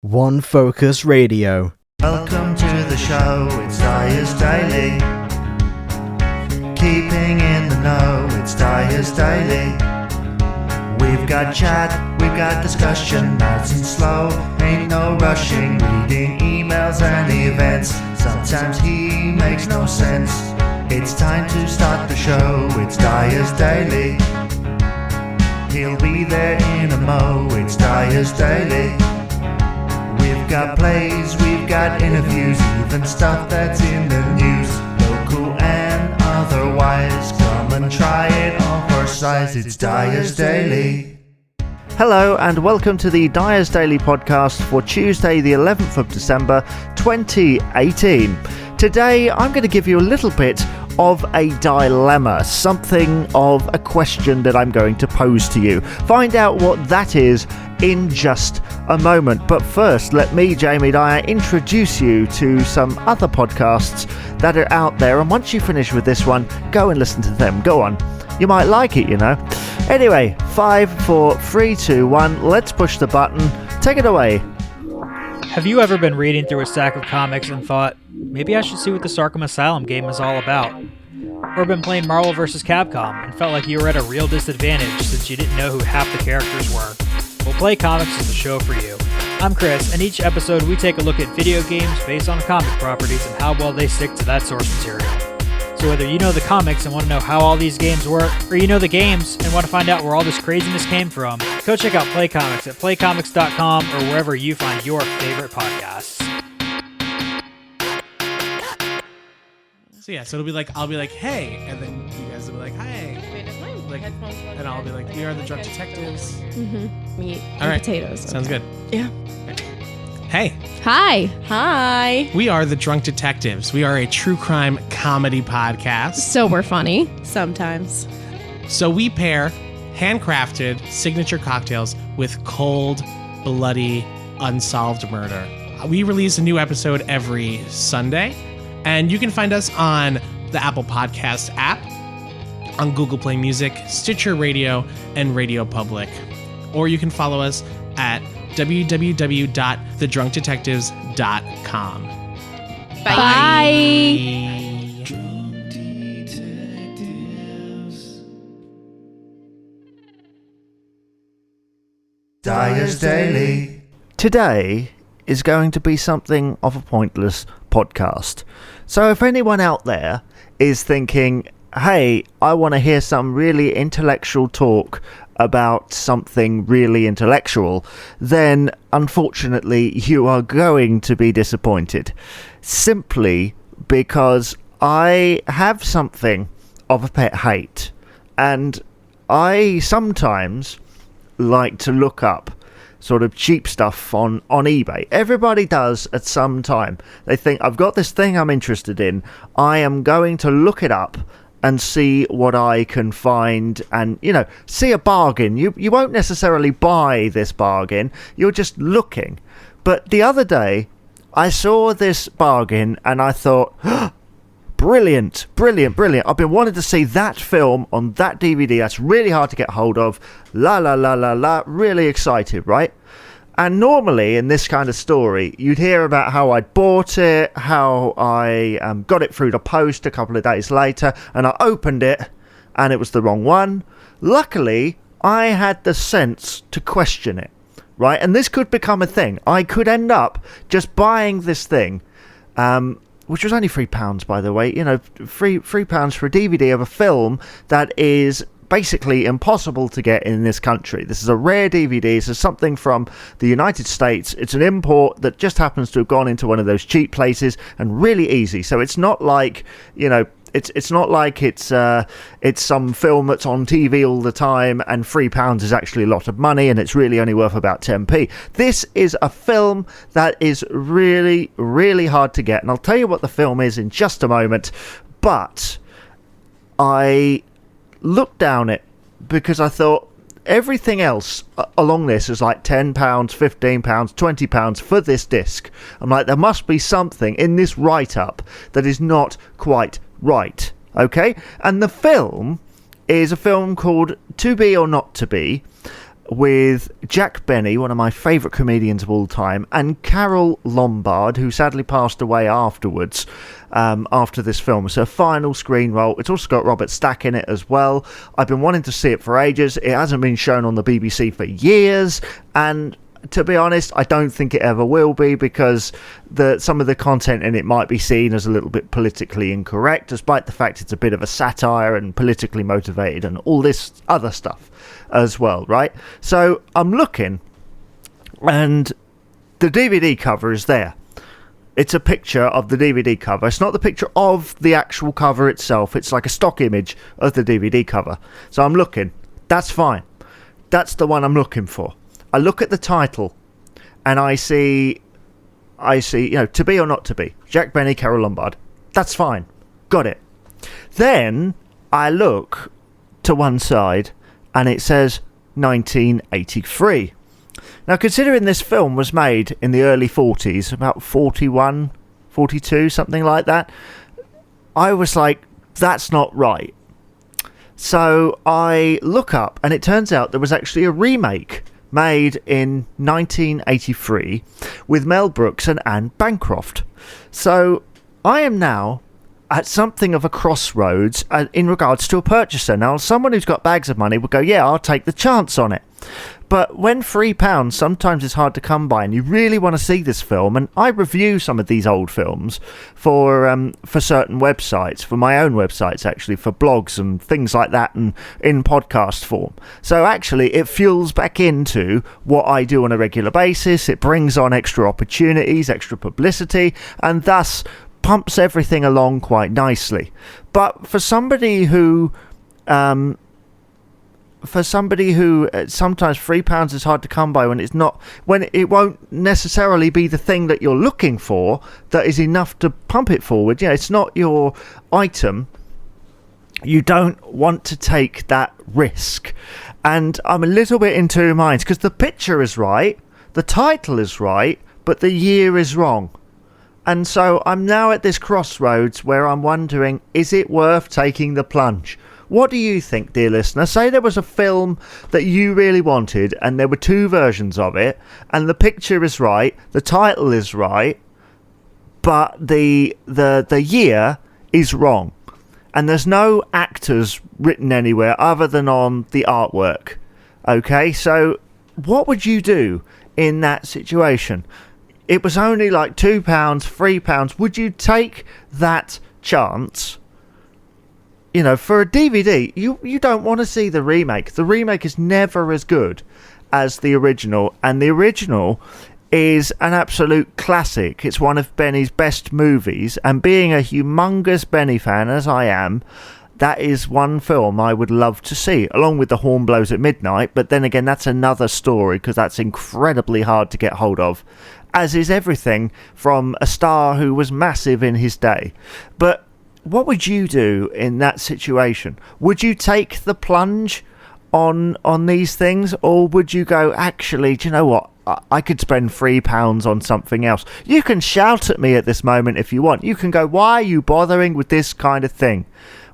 One Focus Radio. Welcome to the show, it's Dyer's Daily. Keeping in the know, it's Dyer's Daily. We've got chat, we've got discussion, nice and slow, ain't no rushing, reading emails and events. Sometimes he makes no sense. It's time to start the show, it's Dyer's Daily. He'll be there in a mo, it's Dyer's Daily. We've got plays, we've got interviews, even stuff that's in the news. Local and otherwise, come and try it on for size, it's Dyer's Daily. Hello and welcome to the Dyer's Daily podcast for Tuesday the 11th of December 2018. Today I'm going to give you a little bit of a dilemma, something of a question that I'm going to pose to you. Find out what that is in just a moment. But first, let me, Jamie Dyer, introduce you to some other podcasts that are out there. And once you finish with this one, go and listen to them. Go on. You might like it, you know. Anyway, 5, 4, 3, 2, 1. Let's push the button. Take it away. Have you ever been reading through a stack of comics and thought, maybe I should see what this Arkham Asylum game is all about? Or been playing Marvel vs. Capcom and felt like you were at a real disadvantage since you didn't know who half the characters were? Well, Play Comics is the show for you. I'm Chris, and each episode we take a look at video games based on comic properties and how well they stick to that source material. So whether you know the comics and want to know how all these games work, or you know the games and want to find out where all this craziness came from, go check out Play Comics at playcomics.com or wherever you find your favorite podcasts. So yeah, so it'll be like, I'll be like, hey, and then you guys will be like, hi. Wait, is my Like, headphones plugged and I'll be in? like, we are the Drunk Detectives. Mm-hmm. Meat All and right. potatoes. Sounds good. Yeah. Hey, Hi. Hi. we are the Drunk Detectives. We are a true crime comedy podcast. So we're funny. Sometimes. So we pair handcrafted signature cocktails with cold, bloody, unsolved murder. We release a new episode every Sunday, and you can find us on the Apple Podcast app, on Google Play Music, Stitcher Radio, and Radio Public. Or you can follow us at www.thedrunkdetectives.com. Bye. Dyer's Daily. Today is going to be something of a pointless podcast. So if anyone out there is thinking, hey, I want to hear some really intellectual talk about something really intellectual, then unfortunately you are going to be disappointed. Simply because I have something of a pet hate, and I sometimes like to look up sort of cheap stuff on eBay. Everybody does at some time. They think, I've got this thing I'm interested in, I am going to look it up and see what I can find and, you know, see a bargain. You won't necessarily buy this bargain, you're just looking. But the other day, I saw this bargain and I thought, brilliant, brilliant, brilliant. I've been wanting to see that film on that DVD. That's really hard to get hold of. La la la la la. Really excited, right? And normally in this kind of story, you'd hear about how I bought it, how I got it through the post a couple of days later, and I opened it, and it was the wrong one. Luckily, I had the sense to question it, right? And this could become a thing. I could end up just buying this thing, which was only £3, by the way. You know, £3 for a DVD of a film that is basically impossible to get in this country. This is a rare DVD. This is something from the United States. It's an import that just happens to have gone into one of those cheap places and really easy. So it's not like, you know, it's not like it's some film that's on TV all the time and £3 is actually a lot of money and it's really only worth about 10p. This is a film that is really, really hard to get, and I'll tell you what the film is in just a moment. But I looked down it because I thought everything else along this is like £10, £15, £20 for this disc. I'm like, there must be something in this write-up that is not quite right, okay? And the film is a film called To Be or Not to Be, with Jack Benny, one of my favourite comedians of all time, and Carol Lombard, who sadly passed away afterwards, after this film. It's her final screen role. It's also got Robert Stack in it as well. I've been wanting to see it for ages. It hasn't been shown on the BBC for years, and to be honest, I don't think it ever will be, because some of the content in it might be seen as a little bit politically incorrect, despite the fact it's a bit of a satire and politically motivated and all this other stuff as well, right? So I'm looking, and the DVD cover is there. It's a picture of the DVD cover. It's not the picture of the actual cover itself. It's like a stock image of the DVD cover. So I'm looking. That's fine. That's the one I'm looking for. I look at the title, and I see, To Be or Not to Be. Jack Benny, Carol Lombard. That's fine. Got it. Then I look to one side, and it says 1983. Now, considering this film was made in the early 40s, about 41, 42, something like that, I was like, that's not right. So I look up, and it turns out there was actually a remake made in 1983 with Mel Brooks and Anne Bancroft. So I am now at something of a crossroads in regards to a purchaser. Now, someone who's got bags of money would go, yeah, I'll take the chance on it. But when £3 sometimes is hard to come by, and you really want to see this film, and I review some of these old films for certain websites, for my own websites actually, for blogs and things like that, and in podcast form. So actually it fuels back into what I do on a regular basis. It brings on extra opportunities, extra publicity, and thus pumps everything along quite nicely. But for somebody who sometimes £3 is hard to come by, when it won't necessarily be the thing that you're looking for that is enough to pump it forward. Yeah, it's not your item. You don't want to take that risk. And I'm a little bit in two minds, because the picture is right, the title is right, but the year is wrong. And so I'm now at this crossroads where I'm wondering, is it worth taking the plunge? What do you think, dear listener? Say there was a film that you really wanted, and there were two versions of it, and the picture is right, the title is right, but the year is wrong, and there's no actors written anywhere other than on the artwork. Okay, so what would you do in that situation? It was only like £2, £3. Would you take that chance? You know, for a DVD, you don't want to see the remake. The remake is never as good as the original, and the original is an absolute classic. It's one of Benny's best movies, and being a humongous Benny fan as I am, that is one film I would love to see, along with The Horn Blows at Midnight. But then again, that's another story, because that's incredibly hard to get hold of, as is everything from a star who was massive in his day. But what would you do in that situation? Would you take the plunge on these things, or would you go, actually, do you know what? I could spend £3 on something else. You can shout at me at this moment if you want. You can go, why are you bothering with this kind of thing?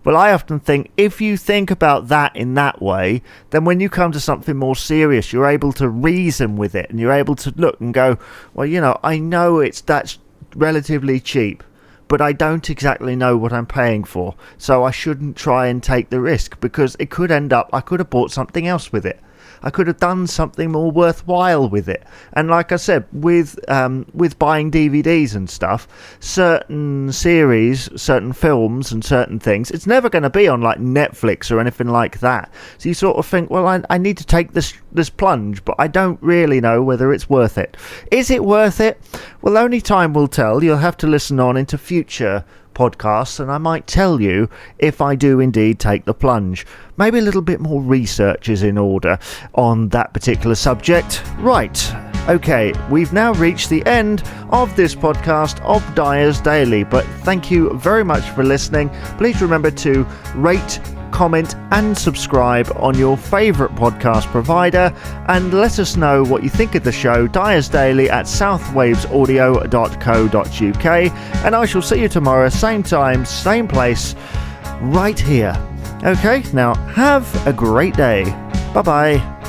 Well, I often think, if you think about that in that way, then when you come to something more serious, you're able to reason with it, and you're able to look and go, well, you know, I know that's relatively cheap, but I don't exactly know what I'm paying for, so I shouldn't try and take the risk, because it could end up, I could have bought something else with it. I could have done something more worthwhile with it. And like I said, with buying DVDs and stuff, certain series, certain films and certain things, it's never going to be on like Netflix or anything like that. So you sort of think, well, I need to take this plunge, but I don't really know whether it's worth it. Is it worth it? Well, only time will tell. You'll have to listen on into future podcasts, and I might tell you if I do indeed take the plunge. Maybe a little bit more research is in order on that particular subject. Right, okay, we've now reached the end of this podcast of Dyer's Daily, but thank you very much for listening. Please remember to rate, comment and subscribe on your favourite podcast provider, and let us know what you think of the show, Dyer's Daily, at southwavesaudio.co.uk, and I shall see you tomorrow, same time, same place, right here. Okay, now have a great day. Bye bye.